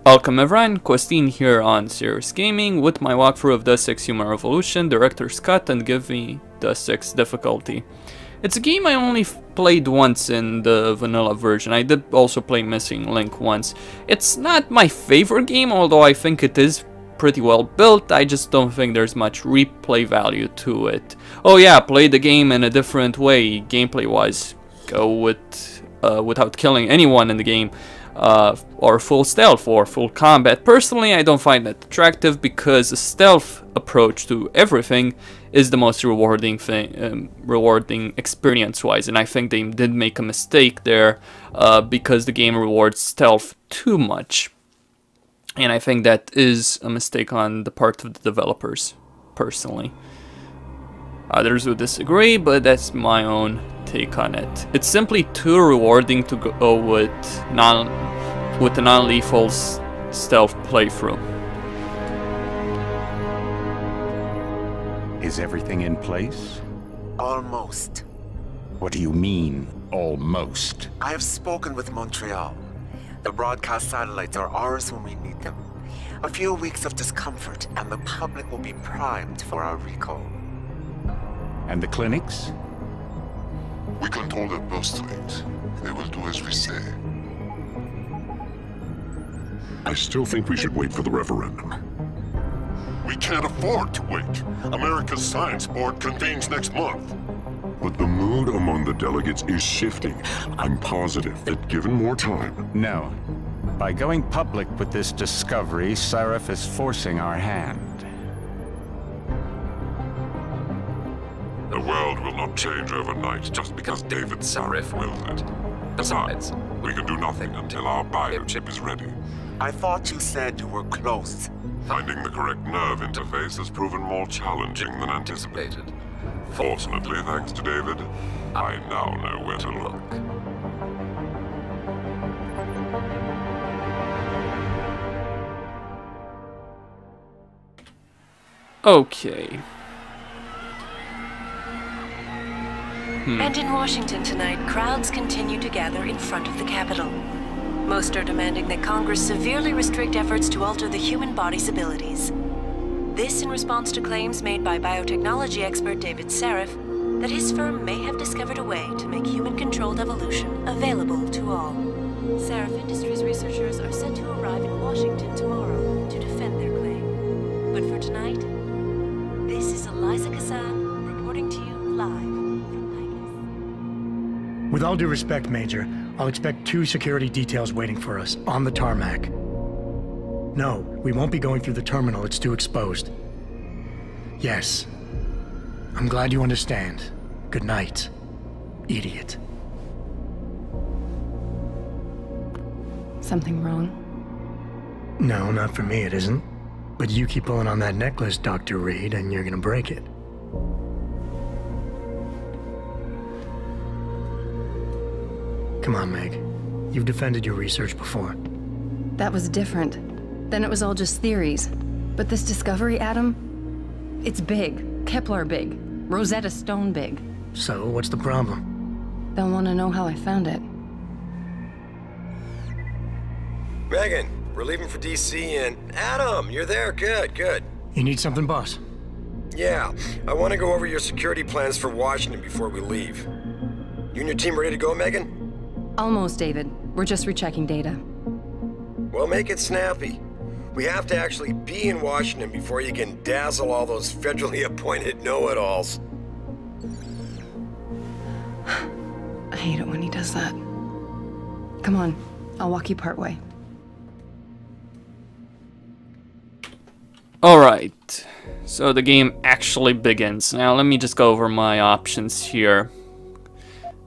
Welcome everyone, Questin here on Serious Gaming with my walkthrough of Deus Ex Human Revolution, Director's Cut, and give me Deus Ex difficulty. It's a game I only played once in the vanilla version. I did also play Missing Link once. It's not my favorite game, although I think it is pretty well built. I just don't think there's much replay value to it. Oh yeah, play the game in a different way, gameplay wise. Go with without killing anyone in the game. Or full stealth or full combat. Personally, I don't find that attractive because a stealth approach to everything is the most rewarding thing, rewarding experience-wise, and I think they did make a mistake there because the game rewards stealth too much, and I think that is a mistake on the part of the developers. Personally, others would disagree, but that's my own take on it. It's simply too rewarding to go with a non-lethal stealth playthrough. Is everything in place? Almost. What do you mean, almost? I have spoken with Montreal. The broadcast satellites are ours when we need them. A few weeks of discomfort and the public will be primed for our recall. And the clinics? We control their birth rate. They will do as we say. I still think we should wait for the referendum. We can't afford to wait. America's Science Board convenes next month. But the mood among the delegates is shifting. I'm positive that given more time... No. By going public with this discovery, Sarif is forcing our hand. The world will not change overnight just because David Sarif wills it. Besides, we can do nothing until our biochip is ready. I thought you said you were close. Finding the correct nerve interface has proven more challenging than anticipated. Fortunately, thanks to David, I now know where to look. Okay. And in Washington tonight, crowds continue to gather in front of the Capitol. Most are demanding that Congress severely restrict efforts to alter the human body's abilities. This in response to claims made by biotechnology expert David Sarif that his firm may have discovered a way to make human-controlled evolution available to all. Sarif Industries researchers are set to arrive in Washington tomorrow to defend their claim. But for tonight, this is Eliza Kassan reporting to you live. With all due respect, Major, I'll expect 2 security details waiting for us, on the tarmac. No, we won't be going through the terminal, it's too exposed. Yes. I'm glad you understand. Good night, idiot. Something wrong? No, not for me it isn't. But you keep pulling on that necklace, Dr. Reed, and you're gonna break it. Come on, Meg. You've defended your research before. That was different. Then it was all just theories. But this discovery, Adam, it's big. Kepler big. Rosetta Stone big. So, what's the problem? They'll want to know how I found it. Megan, we're leaving for DC and... Adam, you're there. Good, good. You need something, boss? Yeah, I want to go over your security plans for Washington before we leave. You and your team ready to go, Megan? Almost, David. We're just rechecking data. Well, make it snappy. We have to actually be in Washington before you can dazzle all those federally appointed know-it-alls. I hate it when he does that. Come on, I'll walk you partway. Alright, so the game actually begins. Now let me just go over my options here.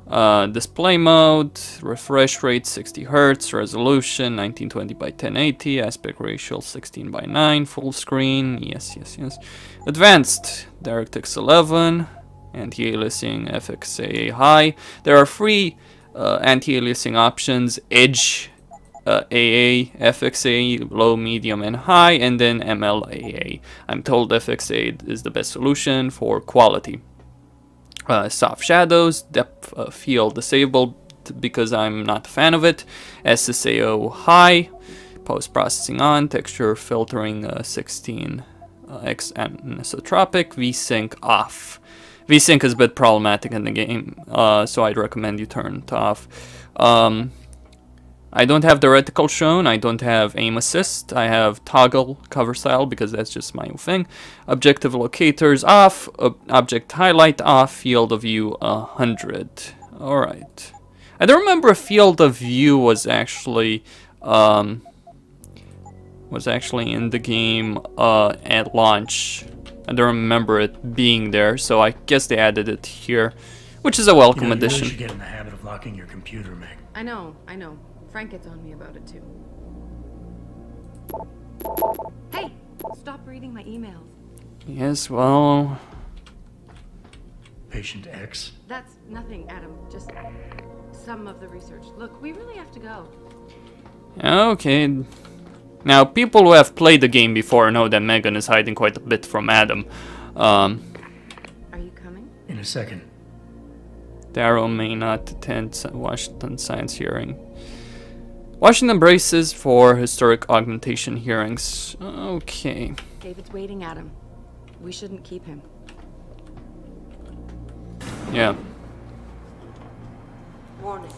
Display mode, refresh rate 60 Hz, resolution 1920 by 1080, aspect ratio 16 by 9, full screen, yes. Advanced, DirectX 11, anti-aliasing FXAA high. There are 3 anti-aliasing options: Edge, AA, FXAA, low, medium, and high, and then MLAA. I'm told FXAA is the best solution for quality. Soft shadows, depth of field disabled because I'm not a fan of it. SSAO high, Post-processing on, texture filtering 16x anisotropic, VSync off. VSync is a bit problematic in the game, so I'd recommend you turn it off. I don't have the reticle shown, I don't have aim assist, I have toggle cover style because that's just my thing. Objective locators off, object highlight off, field of view 100. Alright. I don't remember if field of view was actually in the game at launch. I don't remember it being there, so I guess they added it here, which is a welcome addition. You should get in the habit of locking your computer, Meg. I know. Frank gets on me about it too. Hey, stop reading my emails. Yes, well... Patient X? That's nothing, Adam. Just some of the research. Look, we really have to go. Okay. Now, people who have played the game before know that Megan is hiding quite a bit from Adam. Are you coming? In a second. Darrow may not attend Washington Science hearing. Washington braces for historic augmentation hearings. Okay. David's waiting, Adam. We shouldn't keep him. Yeah. Warning.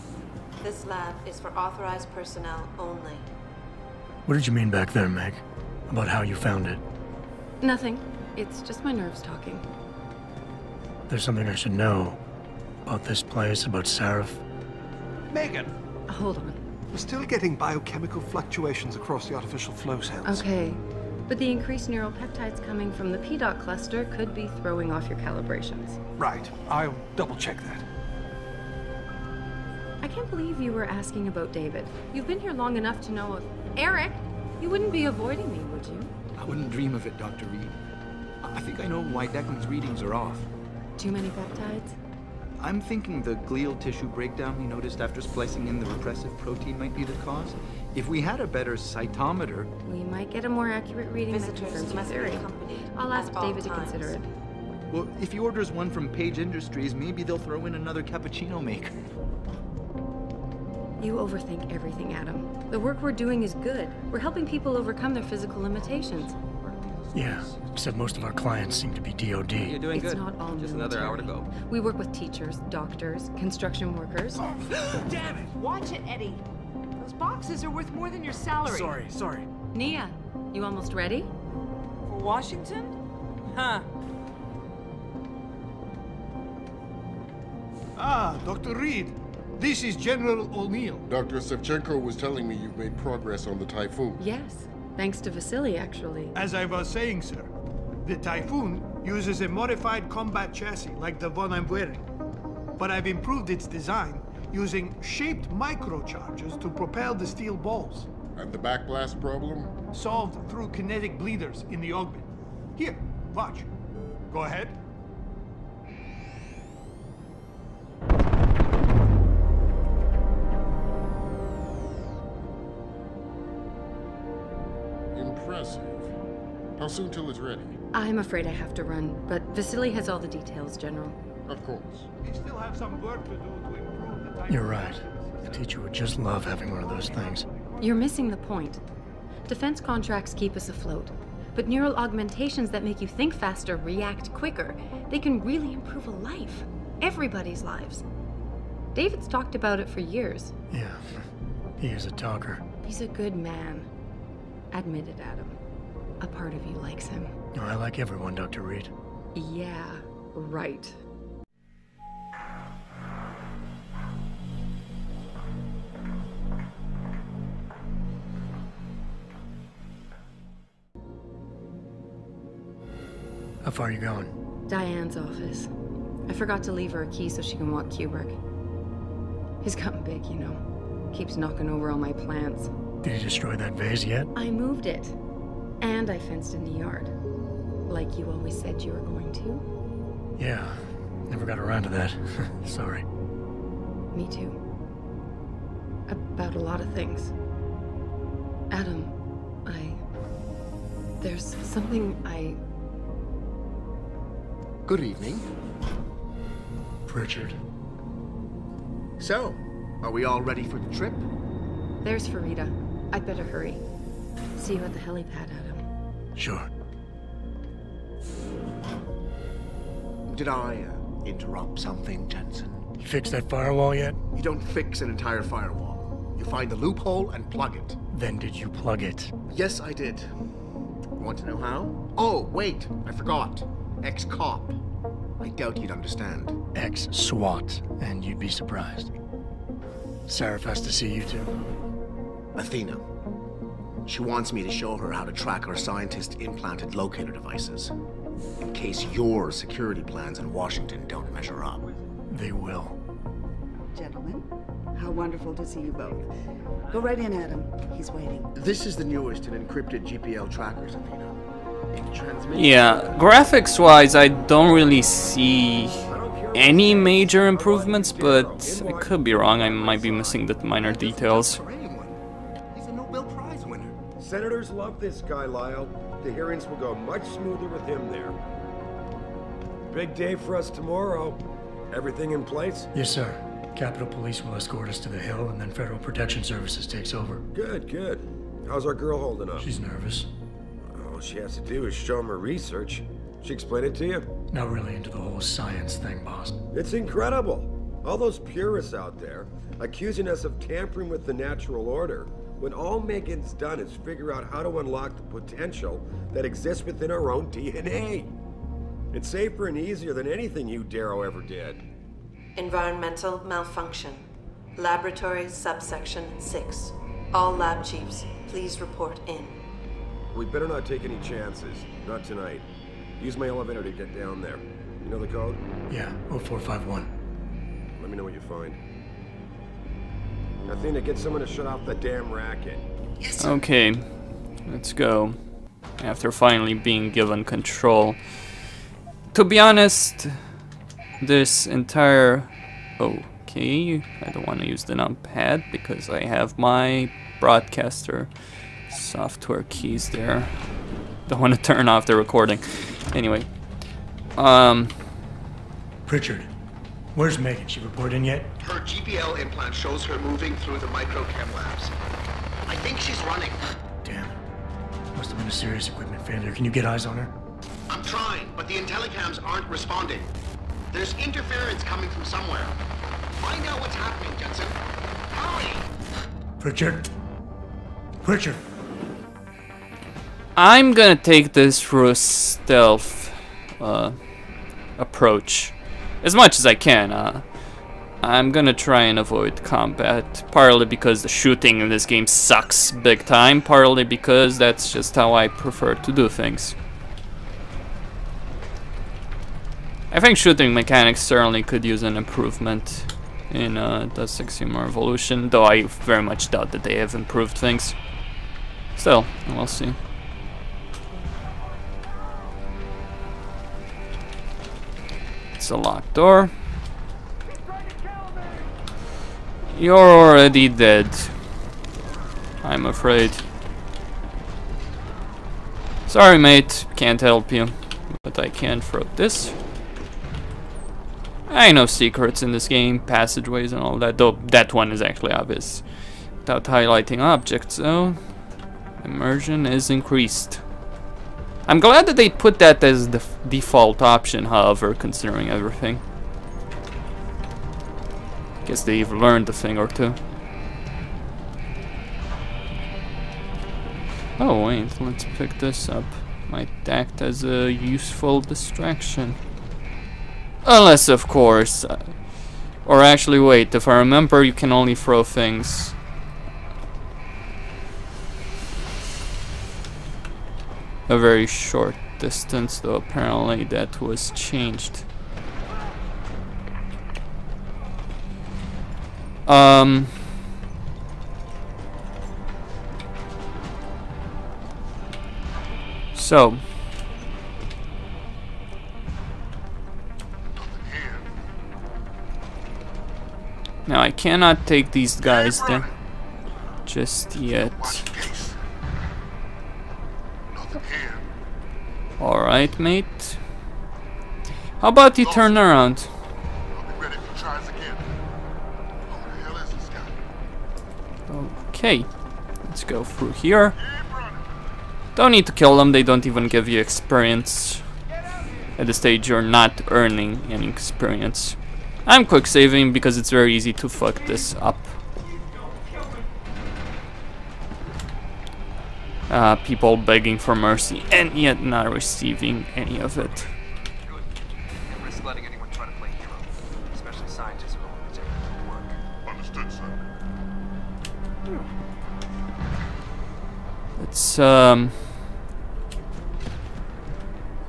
This lab is for authorized personnel only. What did you mean back there, Meg? About how you found it? Nothing. It's just my nerves talking. There's something I should know about this place, about Sarif. Megan! Hold on. We're still getting biochemical fluctuations across the artificial flow cells. Okay. But the increased neural peptides coming from the PDOT cluster could be throwing off your calibrations. Right. I'll double check that. I can't believe you were asking about David. You've been here long enough to know of... Eric! You wouldn't be avoiding me, would you? I wouldn't dream of it, Dr. Reed. I think I know why Declan's readings are off. Too many peptides? I'm thinking the glial tissue breakdown he noticed after splicing in the repressive protein might be the cause. If we had a better cytometer... We might get a more accurate reading that confirms your theory. I'll ask David to consider it. Well, if he orders one from Page Industries, maybe they'll throw in another cappuccino maker. You overthink everything, Adam. The work we're doing is good. We're helping people overcome their physical limitations. Yeah, except most of our clients seem to be DOD. You're doing It's good. not all Just another hour to military. go. We work with teachers, doctors, construction workers. Damn it! Watch it, Eddie. Those boxes are worth more than your salary. Sorry. Nia, you almost ready? For Washington? Huh. Ah, Dr. Reed. This is General O'Neill. Dr. Sevchenko was telling me you've made progress on the Typhoon. Yes, thanks to Vasily, actually. As I was saying, sir, the Typhoon uses a modified combat chassis like the one I'm wearing. But I've improved its design using shaped microcharges to propel the steel balls. And the backblast problem? Solved through kinetic bleeders in the augment. Here, watch. Go ahead. Impressive. How soon till it's ready? I'm afraid I have to run, but Vasily has all the details, General. Of course. We still have some work to do to improve the Typhoon. You're right. The teacher would just love having one of those things. You're missing the point. Defense contracts keep us afloat, but neural augmentations that make you think faster, react quicker, they can really improve a life. Everybody's lives. David's talked about it for years. Yeah, he is a talker. He's a good man. Admit it, Adam. A part of you likes him. Oh, I like everyone, Dr. Reed. Yeah, right. How far are you going? Diane's office. I forgot to leave her a key so she can walk Kubrick. He's gotten big, you know. Keeps knocking over all my plants. Did you destroy that vase yet? I moved it. And I fenced in the yard. Like you always said you were going to. Yeah, never got around to that. Sorry. Me too. About a lot of things. Adam, there's something Good evening. Pritchard. So, are we all ready for the trip? There's Farida. I'd better hurry. See you at the helipad, Adam. Sure. Did I interrupt something, Jensen? You fixed that firewall yet? You don't fix an entire firewall. You find the loophole and plug it. Then did you plug it? Yes, I did. Want to know how? Oh, wait, I forgot. Ex-cop. I doubt you'd understand. Ex-SWAT, and you'd be surprised. Sarif has to see you too. Athena. She wants me to show her how to track our scientist-implanted locator devices. In case your security plans in Washington don't measure up. They will. Gentlemen, how wonderful to see you both. Go right in, Adam. He's waiting. This is the newest in encrypted GPL trackers, Athena. It transmits... Yeah, graphics-wise, I don't really see any major improvements, but I could be wrong. I might be missing the minor details. He's a Nobel Prize winner. Senators love this guy, Lyle. The hearings will go much smoother with him there. Big day for us tomorrow. Everything in place? Yes, sir. Capitol Police will escort us to the Hill, and then Federal Protection Services takes over. Good, good. How's our girl holding up? She's nervous. All she has to do is show him her research. She explain it to you? Not really into the whole science thing, boss. It's incredible. All those purists out there accusing us of tampering with the natural order, when all Megan's done is figure out how to unlock the potential that exists within our own DNA. It's safer and easier than anything you Darrow ever did. Environmental malfunction. Laboratory subsection 6. All lab chiefs, please report in. We better not take any chances. Not tonight. Use my elevator to get down there. You know the code? Yeah, 0451. Let me know what you find. Athena, get someone to shut off the damn racket. Yes, sir. Okay, let's go. After finally being given control. To be honest, this entire... Okay, I don't want to use the numpad because I have my broadcaster software keys there. Don't want to turn off the recording. Anyway, Pritchard, where's Megan? She report in yet? Her GPL implant shows her moving through the microchem labs. I think she's running. Damn it. Must have been a serious equipment failure. Can you get eyes on her? I'm trying, but the intellicams aren't responding. There's interference coming from somewhere. Find out what's happening, Jensen. Hurry! Pritchard? Pritchard! I'm gonna take this through a stealth approach as much as I can. I'm gonna try and avoid combat, partly because the shooting in this game sucks big time, partly because that's just how I prefer to do things. I think shooting mechanics certainly could use an improvement in Deus Ex Human Revolution, though I very much doubt that they have improved things. Still, we'll see. It's a locked door. You're already dead, I'm afraid. Sorry, mate, can't help you, but I can throw this. I know secrets in this game, passageways and all that, though that one is actually obvious. Without highlighting objects, though, immersion is increased. I'm glad that they put that as the default option, however, considering everything. Guess they've learned a thing or two. Oh wait, let's pick this up. Might act as a useful distraction. Unless, of course... or actually, wait, if I remember, you can only throw things... a very short distance, though apparently that was changed. So now I cannot take these guys down just yet. Alright, mate. How about you turn around? Okay, let's go through here. Don't need to kill them, they don't even give you experience. At this stage you're not earning any experience. I'm quick saving because it's very easy to fuck this up. People begging for mercy and yet not receiving any of it. Risk letting anyone try to play hero, especially scientists who don't protect their work. Understood, sir. It's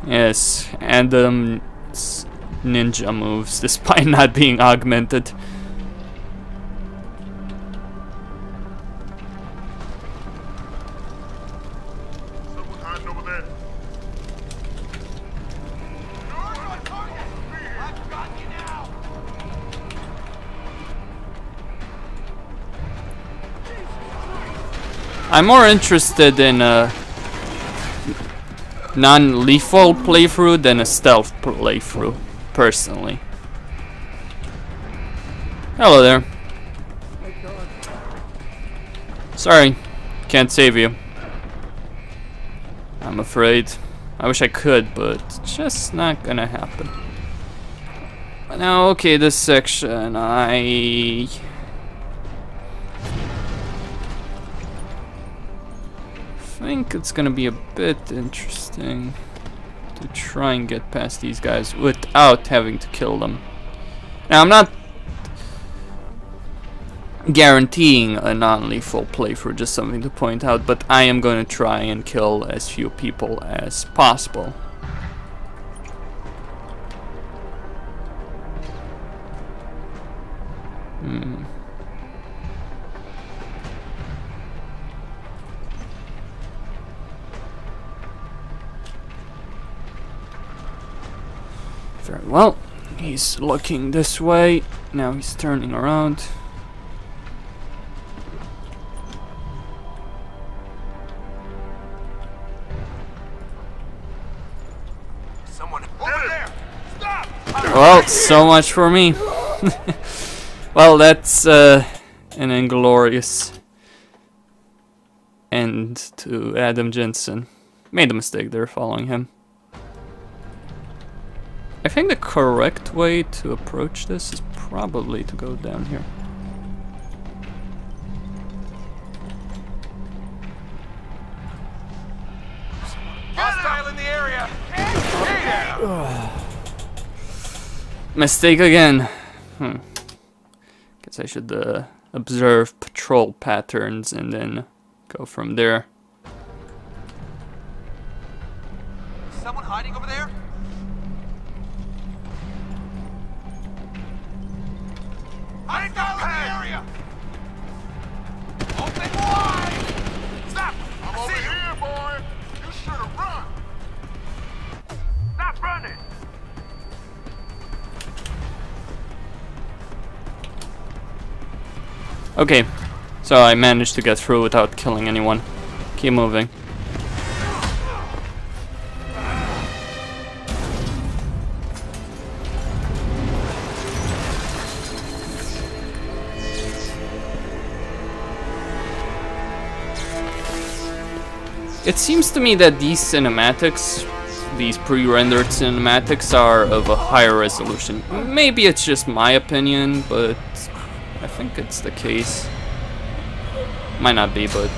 yes, and ninja moves despite not being augmented. Someone hiding over there. I'm more interested in a non-lethal playthrough than a stealth playthrough, personally. Hello there. Sorry, can't save you. I'm afraid. I wish I could, but it's just not gonna happen. Now, okay, this section, I think it's gonna be a bit interesting to try and get past these guys without having to kill them. Now, I'm not guaranteeing a non-lethal playthrough, just something to point out, but I am going to try and kill as few people as possible. Very well. He's looking this way. Now he's turning around. Someone over there! Stop! Well, so much for me. Well, that's an inglorious end to Adam Jensen. Made a mistake there following him. I think the correct way to approach this is probably to go down here. Hostile in the area! Mistake again. Guess I should observe patrol patterns and then go from there. Someone hiding over there? Hostile in the area! Open wide! Stop! I'm over here, boy. You should have run. Stop running! Okay, so I managed to get through without killing anyone. Keep moving. It seems to me that these cinematics, these pre-rendered cinematics, are of a higher resolution. Maybe it's just my opinion, but I think it's the case. Might not be, but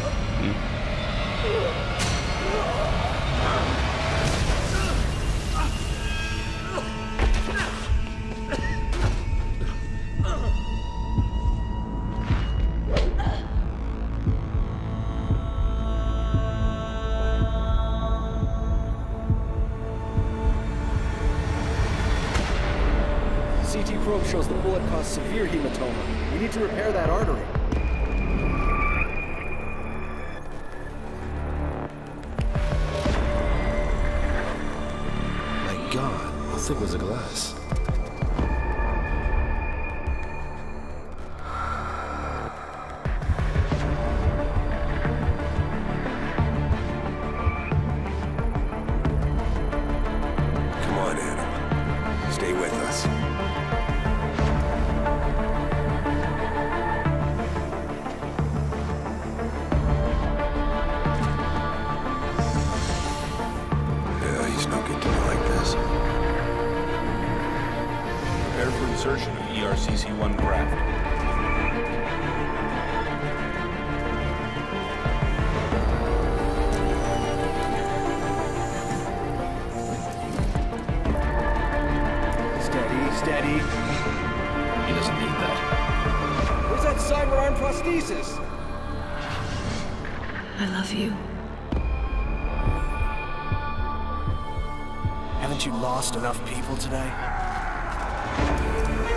CT probe shows the bullet caused severe hematoma. We need to repair that artery. My God, how thick was the glass? Come on, Adam. Stay with us. one craft. Steady. He doesn't need that. Where's that cyber arm prosthesis? I love you. Haven't you lost enough people today?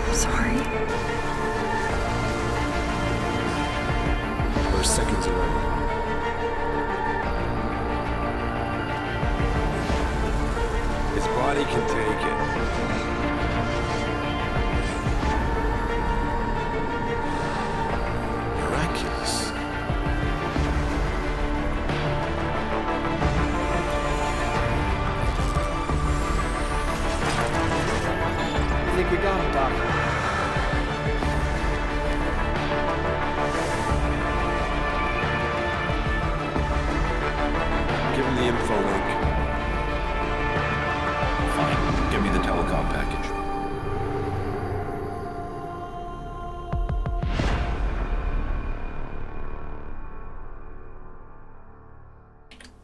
I'm sorry. We're seconds away. His body can take it. Miraculous. I think we got him, Doc. Give him the info link. Fine. Give me the telecom package.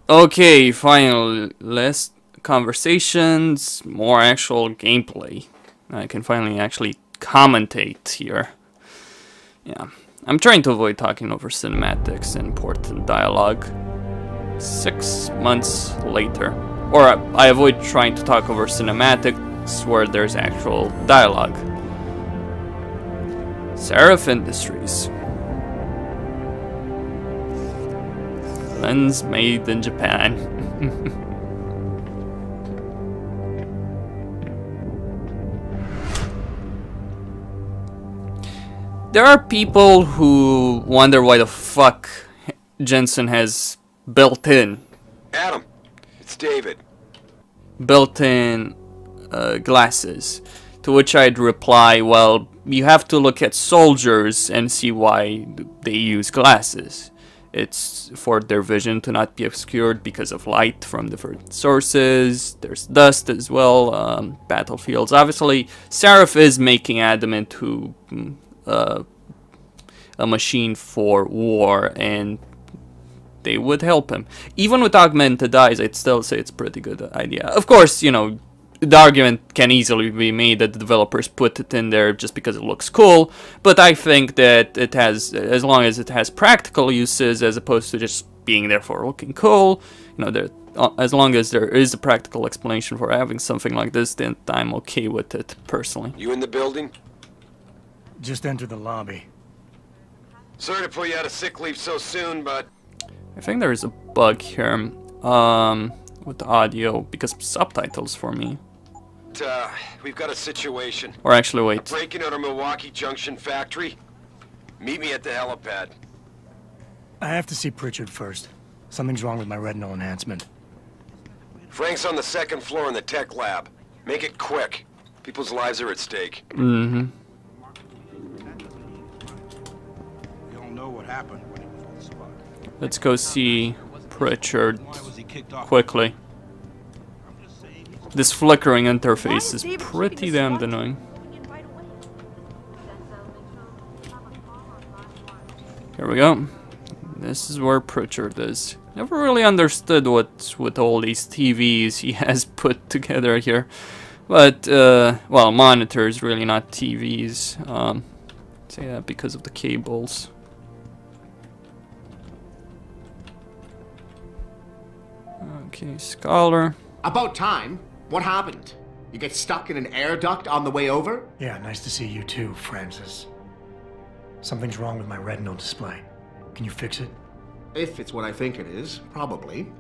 Okay, finally, less conversations, more actual gameplay. I can finally actually commentate here. Yeah, I'm trying to avoid talking over cinematics and important dialogue. 6 months later. Or I avoid trying to talk over cinematics where there's actual dialogue. Seraph Industries. Lens made in Japan. There are people who wonder why the fuck Jensen has built-in. Adam, it's David. Built-in glasses. To which I'd reply, well, you have to look at soldiers and see why they use glasses. It's for their vision to not be obscured because of light from different sources. There's dust as well, battlefields. Obviously, Seraph is making Adam into a machine for war, and they would help him. Even with augmented eyes, I'd still say it's a pretty good idea. Of course, you know, the argument can easily be made that the developers put it in there just because it looks cool, but I think that it has, as long as it has practical uses as opposed to just being there for looking cool, you know, as long as there is a practical explanation for having something like this, then I'm okay with it, personally. You in the building? Just enter the lobby. Sorry to pull you out of sick leave so soon, but... I think there is a bug here, with the audio, because subtitles for me. We've got a situation. Or actually, wait. Breaking out of Milwaukee Junction factory. Meet me at the helipad. I have to see Pritchard first. Something's wrong with my retinal enhancement. Frank's on the second floor in the tech lab. Make it quick. People's lives are at stake. Mm-hmm. We all know what happened when he was on the spot. Let's go see Pritchard quickly. This flickering interface is pretty damn annoying. Here we go. This is where Pritchard is. Never really understood what's with all these TVs he has put together here. But, well, monitors, really not TVs. Say that because of the cables. Okay, Scholar. About time. What happened? You get stuck in an air duct on the way over? Yeah, nice to see you too, Francis. Something's wrong with my retinal display. Can you fix it? If it's what I think it is, probably.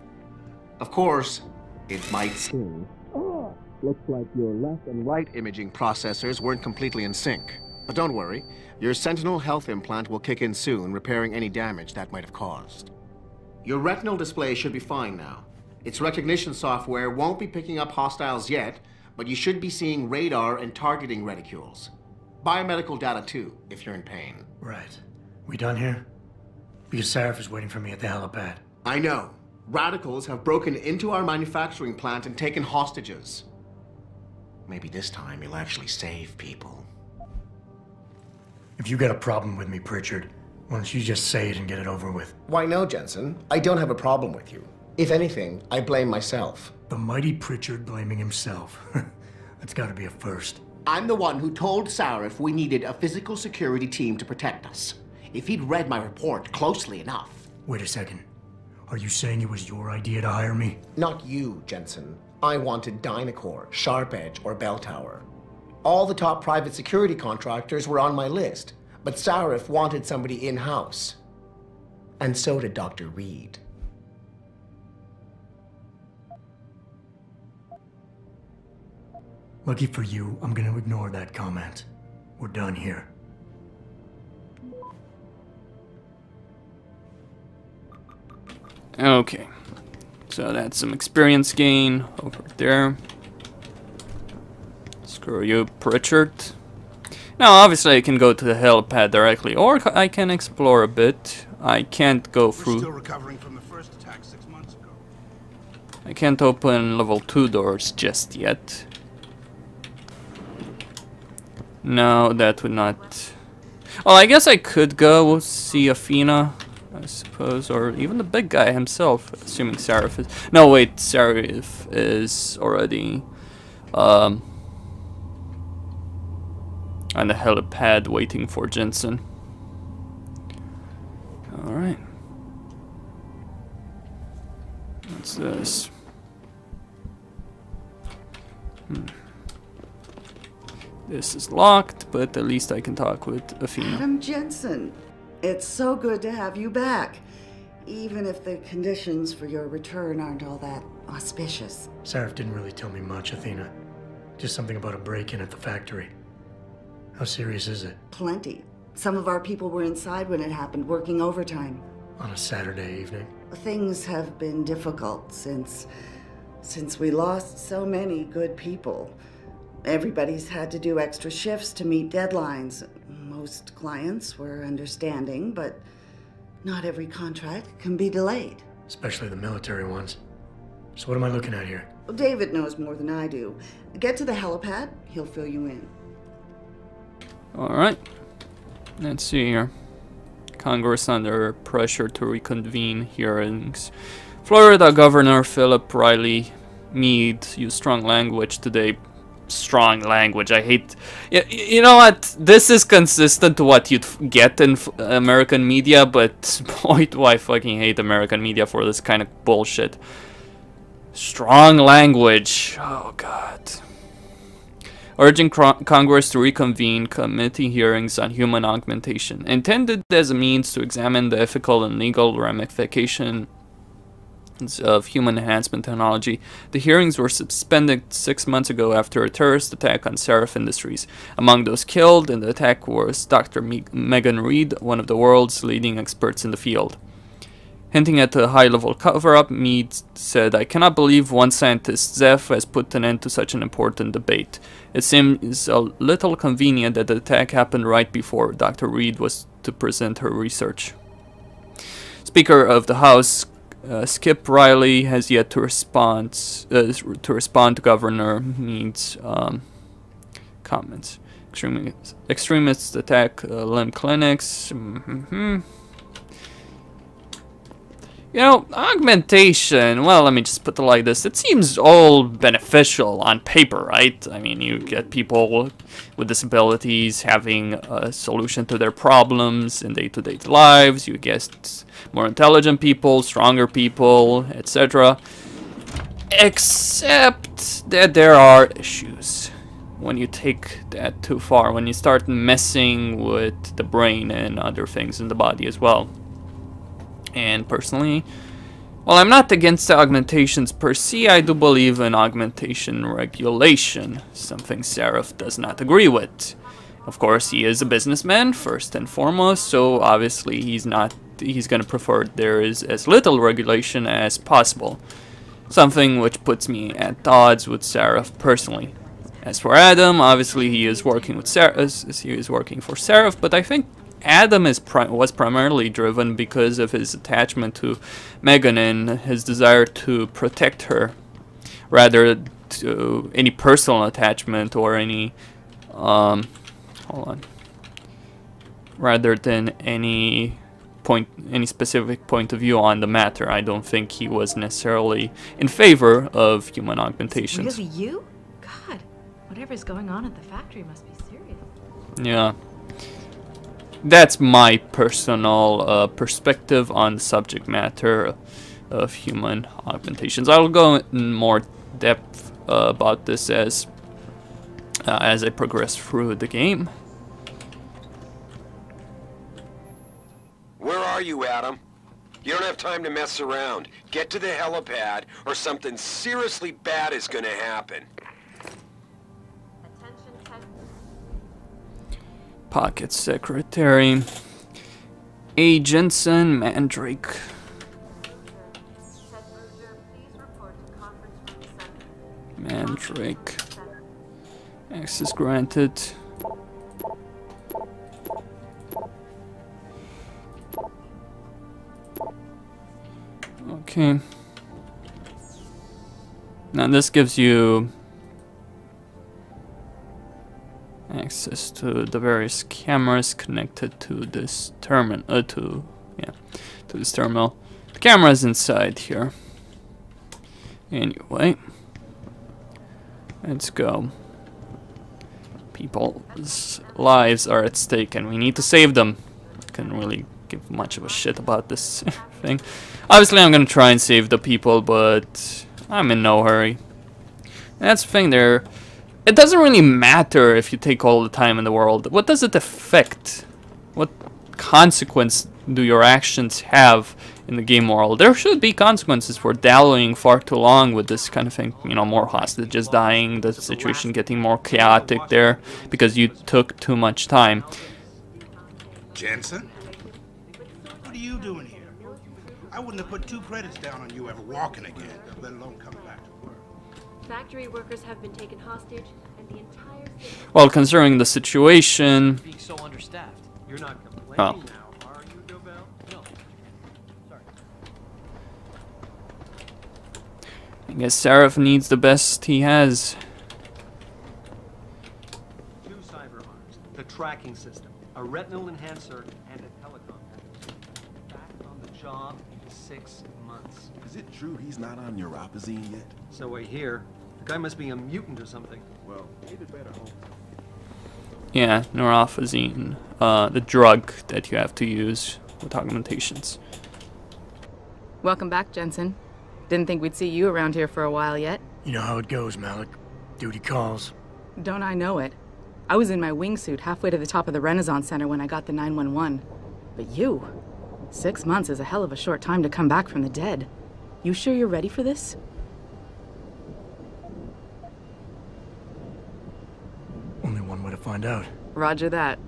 Of course, it might seem. Oh, looks like your left and right imaging processors weren't completely in sync. But don't worry, your Sentinel health implant will kick in soon, repairing any damage that might have caused. Your retinal display should be fine now. Its recognition software won't be picking up hostiles yet, but you should be seeing radar and targeting reticules. Biomedical data too, if you're in pain. Right. We done here? Because Seraph is waiting for me at the helipad. I know. Radicals have broken into our manufacturing plant and taken hostages. Maybe this time you'll actually save people. If you got a problem with me, Pritchard, why don't you just say it and get it over with? Why no, Jensen. I don't have a problem with you. If anything, I blame myself. The mighty Pritchard blaming himself. That's gotta be a first. I'm the one who told Sarif we needed a physical security team to protect us. If he'd read my report closely enough. Wait a second. Are you saying it was your idea to hire me? Not you, Jensen. I wanted Dynacore, Sharp Edge, or Bell Tower. All the top private security contractors were on my list, but Sarif wanted somebody in-house. And so did Dr. Reed. Lucky for you, I'm gonna ignore that comment. We're done here. Okay, so that's some experience gain over there. Screw you, Pritchard. Now, obviously, I can go to the helipad directly, or I can explore a bit. I can't go through. We're still recovering from the first attack 6 months ago. I can't open level 2 doors just yet. No, that would not. Well, I guess I could go see Athena, I suppose, or even the big guy himself, assuming Sarif is. No, wait, Sarif is already on the helipad waiting for Jensen. Alright. What's this? This is locked, but at least I can talk with Athena. Adam Jensen, it's so good to have you back, even if the conditions for your return aren't all that auspicious. Sarif didn't really tell me much, Athena. Just something about a break-in at the factory. How serious is it? Plenty. Some of our people were inside when it happened, working overtime. On a Saturday evening? Things have been difficult since we lost so many good people. Everybody's had to do extra shifts to meet deadlines. Most clients were understanding, but not every contract can be delayed. Especially the military ones. So what am I looking at here? Well, David knows more than I do. Get to the helipad, he'll fill you in. Alright. Let's see here. Congress under pressure to reconvene hearings. Florida Governor Philip Riley Meade used strong language today. Strong language, I hate. You know what? This is consistent to what you'd get in American media, but boy, do I fucking hate American media for this kind of bullshit. Strong language. Oh god. Urging Congress to reconvene committee hearings on human augmentation, intended as a means to examine the ethical and legal ramifications of human enhancement technology. The hearings were suspended 6 months ago after a terrorist attack on Sarif Industries. Among those killed in the attack was Dr. Megan Reed, one of the world's leading experts in the field. Hinting at a high-level cover-up, Meade said, "I cannot believe one scientist, Zeph, has put an end to such an important debate. It seems a little convenient that the attack happened right before Dr. Reed was to present her research." Speaker of the House, Skip Riley, has yet to respond to Governor Meade's comments. Extremists attack limb clinics. You know, augmentation, well, let me just put it like this. It seems all beneficial on paper, right? I mean, you get people with disabilities having a solution to their problems in day-to-day lives. You get more intelligent people, stronger people, etc. Except that there are issues when you take that too far, when you start messing with the brain and other things in the body as well. And personally, while I'm not against augmentations per se, I do believe in augmentation regulation, something Sarif does not agree with. Of course, he is a businessman, first and foremost, so obviously he's gonna prefer there is as little regulation as possible. Something which puts me at odds with Sarif personally. As for Adam, obviously he is working with for Sarif, but I think Adam was primarily driven because of his attachment to Megan and his desire to protect her, rather to any personal attachment or any hold on. rather than any specific point of view on the matter. I don't think he was necessarily in favor of human augmentations. Really, you? God, whatever's going on at the factory must be serious. Yeah. That's my personal perspective on the subject matter of human augmentations. I'll go in more depth about this as I progress through the game. Where are you, Adam? You don't have time to mess around. Get to the helipad, or something seriously bad is gonna happen. Pocket Secretary. A. Jensen, Mandrake. Mandrake. Access granted. Okay. Now this gives you access to the various cameras connected to this terminal. To this terminal. The camera's inside here. Anyway, let's go. People's lives are at stake, and we need to save them. I can't really give much of a shit about this thing. Obviously, I'm gonna try and save the people, but I'm in no hurry. That's the thing there. It doesn't really matter if you take all the time in the world. What does it affect? What consequence do your actions have in the game world? There should be consequences for dallying far too long with this kind of thing. You know, more hostages dying, the situation getting more chaotic there because you took too much time. Jensen? What are you doing here? I wouldn't have put 2 credits down on you ever walking again, let alone coming back to work. Factory workers have been taken hostage, and the entire city... Well, considering the situation... Being so understaffed. You're not complaining now, are you, Dobell? No. Sorry. I guess Seraph needs the best he has. 2 cyber arms, the tracking system, a retinal enhancer, and a telecom package. Back on the job in 6 months. Is it true he's not on neuropazine yet? So I hear. The guy must be a mutant or something. Well, maybe better hope. Yeah, neurophazine, the drug that you have to use with augmentations. Welcome back, Jensen. Didn't think we'd see you around here for a while yet. You know how it goes, Malik. Duty calls. Don't I know it? I was in my wingsuit halfway to the top of the Renaissance Center when I got the 911. But you? 6 months is a hell of a short time to come back from the dead. You sure you're ready for this? Only one way to find out. Roger that.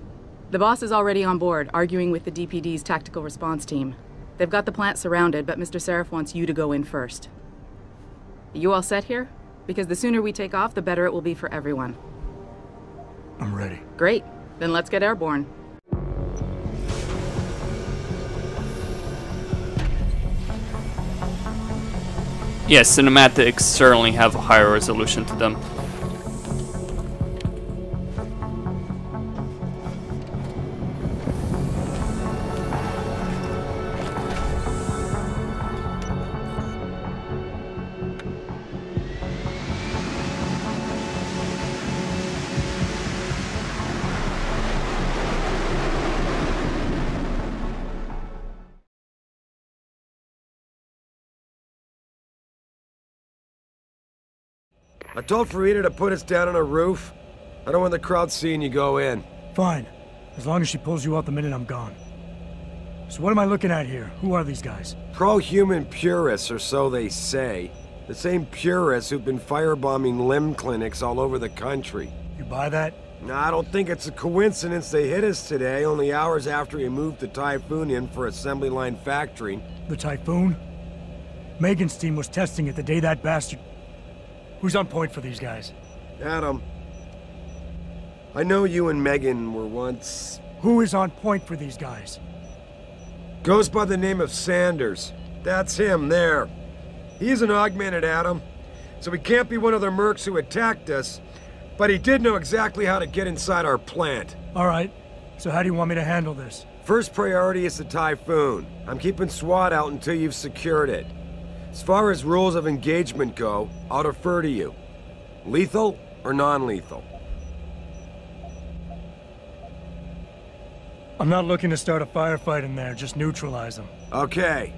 The boss is already on board, arguing with the DPD's tactical response team. They've got the plant surrounded, but Mr. Seraph wants you to go in first. You all set here? Because the sooner we take off, the better it will be for everyone. I'm ready. Great. Then let's get airborne. Yes, cinematics certainly have a higher resolution to them. I told Farida to put us down on a roof. I don't want the crowd seeing you go in. Fine. As long as she pulls you out the minute I'm gone. So what am I looking at here? Who are these guys? Pro-human purists, or so they say. The same purists who've been firebombing limb clinics all over the country. You buy that? No, I don't think it's a coincidence they hit us today, only hours after we moved the Typhoon in for assembly line factory. The Typhoon? Megan's team was testing it the day that bastard... Who's on point for these guys? Adam. I know you and Megan were once... Who is on point for these guys? Goes by the name of Sanders. That's him, there. He's an augmented Adam, so he can't be one of the mercs who attacked us, but he did know exactly how to get inside our plant. All right. So how do you want me to handle this? First priority is the Typhoon. I'm keeping SWAT out until you've secured it. As far as rules of engagement go, I'll defer to you. Lethal or non-lethal? I'm not looking to start a firefight in there, just neutralize them. Okay,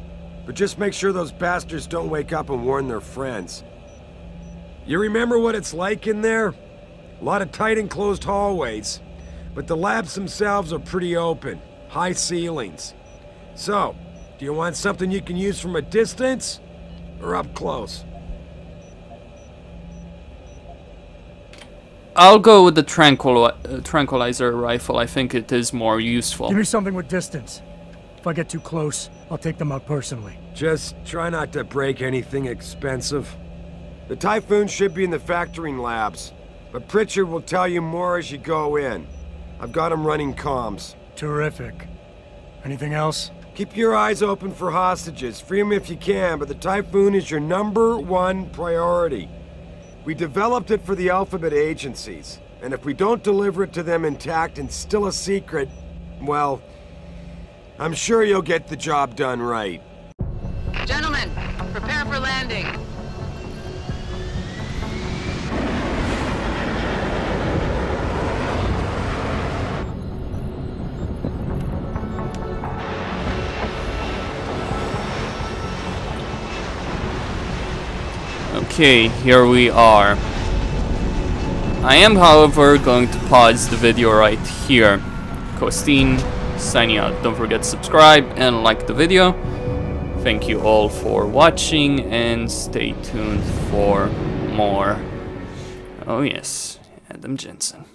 but just make sure those bastards don't wake up and warn their friends. You remember what it's like in there? A lot of tight enclosed hallways, but the labs themselves are pretty open. High ceilings. So, do you want something you can use from a distance, or up close? I'll go with the tranquilizer rifle. I think it is more useful. Give me something with distance. If I get too close, I'll take them out personally. Just try not to break anything expensive. The Typhoon should be in the factoring labs, but Pritchard will tell you more as you go in. I've got him running comms. Terrific. Anything else? Keep your eyes open for hostages. Free them if you can, but the Typhoon is your #1 priority. We developed it for the Alphabet agencies, and if we don't deliver it to them intact and still a secret, well, I'm sure you'll get the job done right. Gentlemen, prepare for landing. Okay, here we are. I am, however, going to pause the video right here. Costin, signing out. Don't forget to subscribe and like the video. Thank you all for watching and stay tuned for more. Oh yes, Adam Jensen.